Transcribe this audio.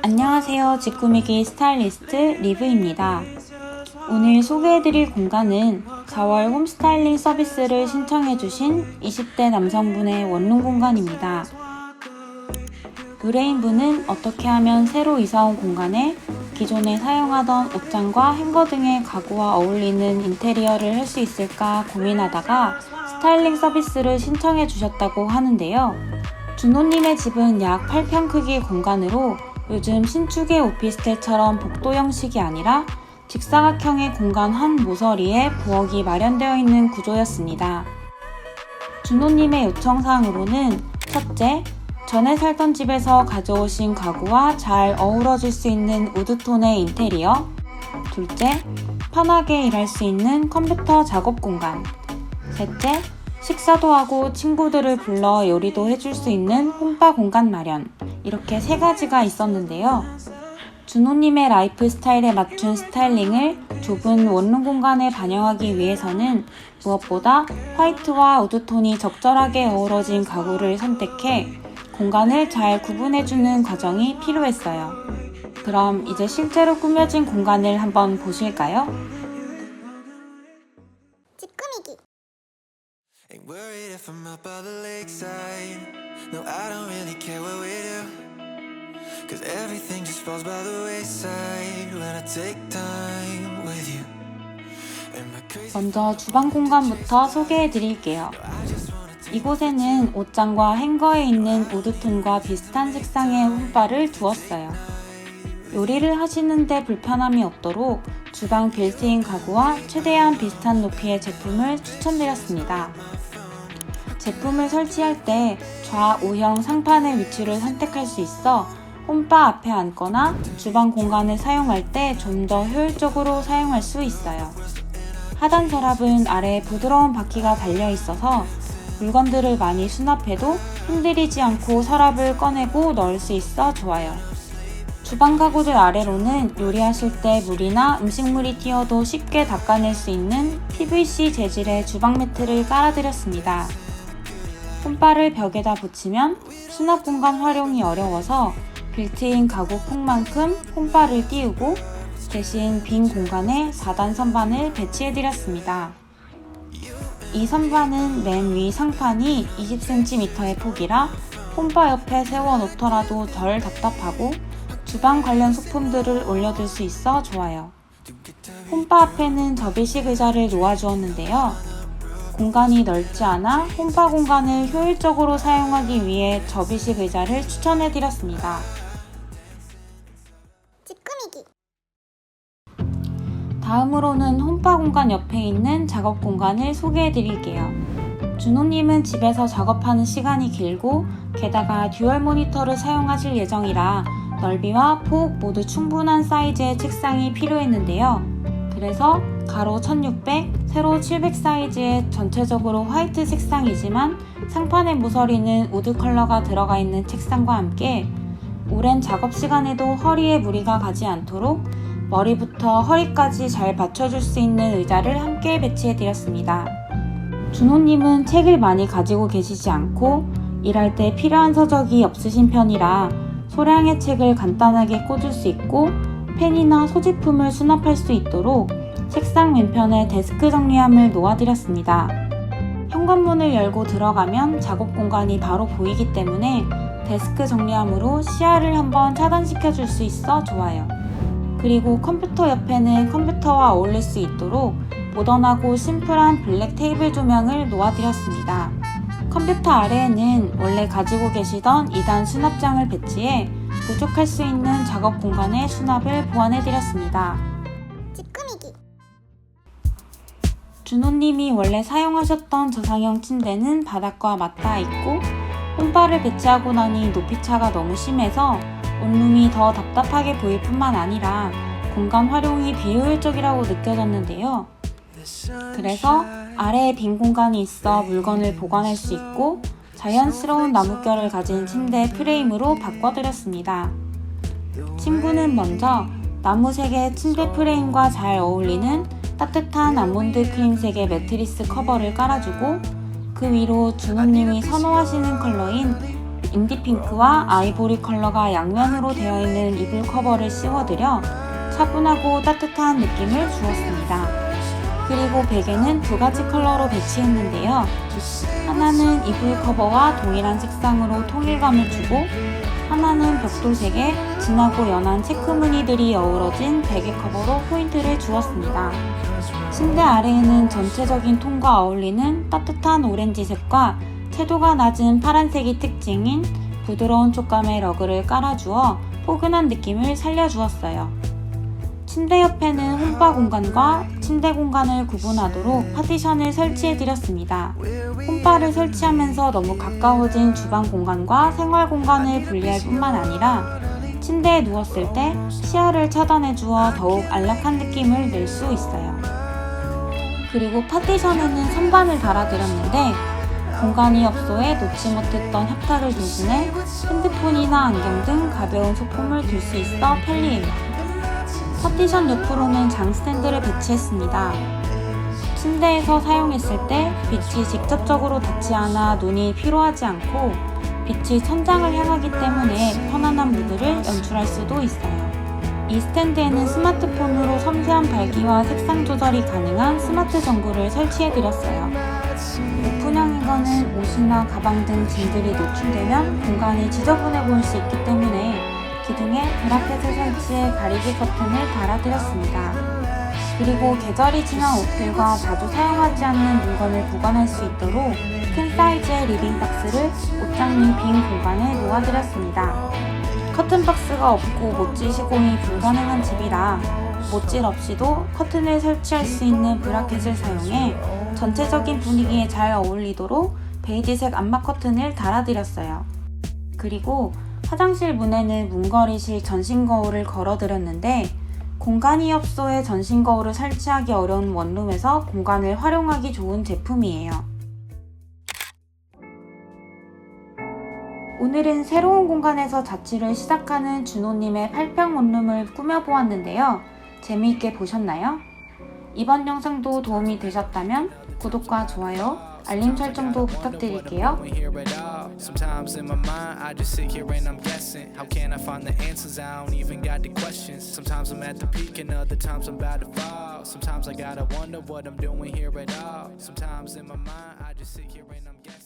안녕하세요. 집 꾸미기 스타일리스트 리브입니다. 오늘 소개해드릴 공간은 4월 홈스타일링 서비스를 신청해주신 20대 남성분의 원룸 공간입니다. 의뢰인분은 어떻게 하면 새로 이사온 공간에 기존에 사용하던 옷장과 행거 등의 가구와 어울리는 인테리어를 할 수 있을까 고민하다가 스타일링 서비스를 신청해 주셨다고 하는데요. 준호님의 집은 약 8평 크기 공간으로 요즘 신축의 오피스텔처럼 복도 형식이 아니라 직사각형의 공간 한 모서리에 부엌이 마련되어 있는 구조였습니다. 준호님의 요청사항으로는 첫째, 전에 살던 집에서 가져오신 가구와 잘 어우러질 수 있는 우드톤의 인테리어. 둘째, 편하게 일할 수 있는 컴퓨터 작업 공간. 셋째, 식사도 하고 친구들을 불러 요리도 해줄 수 있는 홈바 공간 마련. 이렇게 세 가지가 있었는데요. 준호님의 라이프 스타일에 맞춘 스타일링을 좁은 원룸 공간에 반영하기 위해서는 무엇보다 화이트와 우드톤이 적절하게 어우러진 가구를 선택해 공간을 잘 구분해주는 과정이 필요했어요. 그럼 이제 실제로 꾸며진 공간을 한번 보실까요? 집 꾸미기. Ain't worried if I'm up by the lakeside. No, I don't really care what we do. Cause everything just falls by the wayside when I take time with you. And my crazy 먼저 주방 공간부터 소개해 드릴게요. 이곳에는 옷장과 행거에 있는 우드톤과 비슷한 색상의 홈바를 두었어요. 요리를 하시는데 불편함이 없도록 주방 빌트인 가구와 최대한 비슷한 높이의 제품을 추천드렸습니다. 제품을 설치할 때 좌우형 상판의 위치를 선택할 수 있어 홈바 앞에 앉거나 주방 공간을 사용할 때 좀 더 효율적으로 사용할 수 있어요. 하단 서랍은 아래에 부드러운 바퀴가 달려 있어서 물건들을 많이 수납해도 흔들리지 않고 서랍을 꺼내고 넣을 수 있어 좋아요. 주방 가구들 아래로는 요리하실 때 물이나 음식물이 튀어도 쉽게 닦아낼 수 있는 PVC 재질의 주방 매트를 깔아드렸습니다. 홈바를 벽에다 붙이면 수납 공간 활용이 어려워서 빌트인 가구 폭만큼 홈바를 띄우고 대신 빈 공간에 4단 선반을 배치해드렸습니다. 이 선반은 맨 위 상판이 20cm의 폭이라 홈바 옆에 세워놓더라도 덜 답답하고 주방 관련 소품들을 올려둘 수 있어 좋아요. 홈바 앞에는 접이식 의자를 놓아주었는데요. 공간이 넓지 않아 홈바 공간을 효율적으로 사용하기 위해 접이식 의자를 추천해드렸습니다. 집 꾸미기. 다음으로는 홈바 공간 옆에 있는 작업 공간을 소개해드릴게요. 준호님은 집에서 작업하는 시간이 길고 게다가 듀얼 모니터를 사용하실 예정이라 넓이와 폭 모두 충분한 사이즈의 책상이 필요했는데요. 그래서 가로 1600, 세로 700 사이즈의 전체적으로 화이트 색상이지만 상판의 모서리는 우드 컬러가 들어가 있는 책상과 함께 오랜 작업 시간에도 허리에 무리가 가지 않도록 머리부터 허리까지 잘 받쳐줄 수 있는 의자를 함께 배치해드렸습니다. 준호님은 책을 많이 가지고 계시지 않고 일할 때 필요한 서적이 없으신 편이라 소량의 책을 간단하게 꽂을 수 있고 펜이나 소지품을 수납할 수 있도록 책상 맨편에 데스크 정리함을 놓아드렸습니다. 현관문을 열고 들어가면 작업 공간이 바로 보이기 때문에 데스크 정리함으로 시야를 한번 차단시켜 줄 수 있어 좋아요. 그리고 컴퓨터 옆에는 컴퓨터와 어울릴 수 있도록 모던하고 심플한 블랙 테이블 조명을 놓아드렸습니다. 컴퓨터 아래에는 원래 가지고 계시던 2단 수납장을 배치해 부족할 수 있는 작업 공간에 수납을 보완해드렸습니다. 집 꾸미기. 준호님이 원래 사용하셨던 저상형 침대는 바닥과 맞닿아 있고 홈바를 배치하고 나니 높이차가 너무 심해서 원룸이 더 답답하게 보일 뿐만 아니라 공간 활용이 비효율적이라고 느껴졌는데요. 그래서 아래에 빈 공간이 있어 물건을 보관할 수 있고 자연스러운 나뭇결을 가진 침대 프레임으로 바꿔드렸습니다. 친구는 먼저 나무색의 침대 프레임과 잘 어울리는 따뜻한 아몬드 크림색의 매트리스 커버를 깔아주고 그 위로 준호님이 선호하시는 컬러인 인디핑크와 아이보리 컬러가 양면으로 되어 있는 이불 커버를 씌워드려 차분하고 따뜻한 느낌을 주었습니다. 그리고 베개는 두 가지 컬러로 배치했는데요. 하나는 이불 커버와 동일한 색상으로 통일감을 주고, 하나는 벽돌색에 진하고 연한 체크 무늬들이 어우러진 베개 커버로 포인트를 주었습니다. 침대 아래에는 전체적인 톤과 어울리는 따뜻한 오렌지색과 채도가 낮은 파란색이 특징인 부드러운 촉감의 러그를 깔아주어 포근한 느낌을 살려주었어요. 침대 옆에는 홈바 공간과 침대 공간을 구분하도록 파티션을 설치해드렸습니다. 홈바를 설치하면서 너무 가까워진 주방 공간과 생활 공간을 분리할 뿐만 아니라 침대에 누웠을 때 시야를 차단해 주어 더욱 안락한 느낌을 낼 수 있어요. 그리고 파티션에는 선반을 달아드렸는데 공간이 업소에 놓지 못했던 협탁을 대신해 핸드폰이나 안경 등 가벼운 소품을 둘 수 있어 편리해요. 파티션 옆으로는 장 스탠드를 배치했습니다. 침대에서 사용했을 때 빛이 직접적으로 닿지 않아 눈이 피로하지 않고 빛이 천장을 향하기 때문에 편안한 무드를 연출할 수도 있어요. 이 스탠드에는 스마트폰으로 섬세한 밝기와 색상 조절이 가능한 스마트 전구를 설치해드렸어요. 오픈형이거는 옷이나 가방 등 짐들이 노출되면 공간이 지저분해 보일 수 있기 때문에 기둥에 브라켓을 설치해 가리개 커튼을 달아드렸습니다. 그리고 계절이 지난 옷들과 자주 사용하지 않는 물건을 보관할 수 있도록 큰 사이즈의 리빙 박스를 옷장류 빈 공간에 놓아드렸습니다. 커튼 박스가 없고 못질 시공이 불가능한 집이라 못질 없이도 커튼을 설치할 수 있는 브라켓을 사용해 전체적인 분위기에 잘 어울리도록 베이지색 암막 커튼을 달아드렸어요. 그리고 화장실 문에는 문거리식 전신 거울을 걸어드렸는데 공간이 없어에 전신 거울을 설치하기 어려운 원룸에서 공간을 활용하기 좋은 제품이에요. 오늘은 새로운 공간에서 자취를 시작하는 준호님의 8평 원룸을 꾸며보았는데요. 재미있게 보셨나요? 이번 영상도 도움이 되셨다면 구독과 좋아요, 알림 설정도 부탁드릴게요. Sometimes in my mind, I just sit here and I'm guessing. How can I find the answers? I don't even got the questions. Sometimes I'm at the peak and other times I'm about to fall. Sometimes I gotta wonder what I'm doing here at all. Sometimes in my mind, I just sit here and I'm guessing.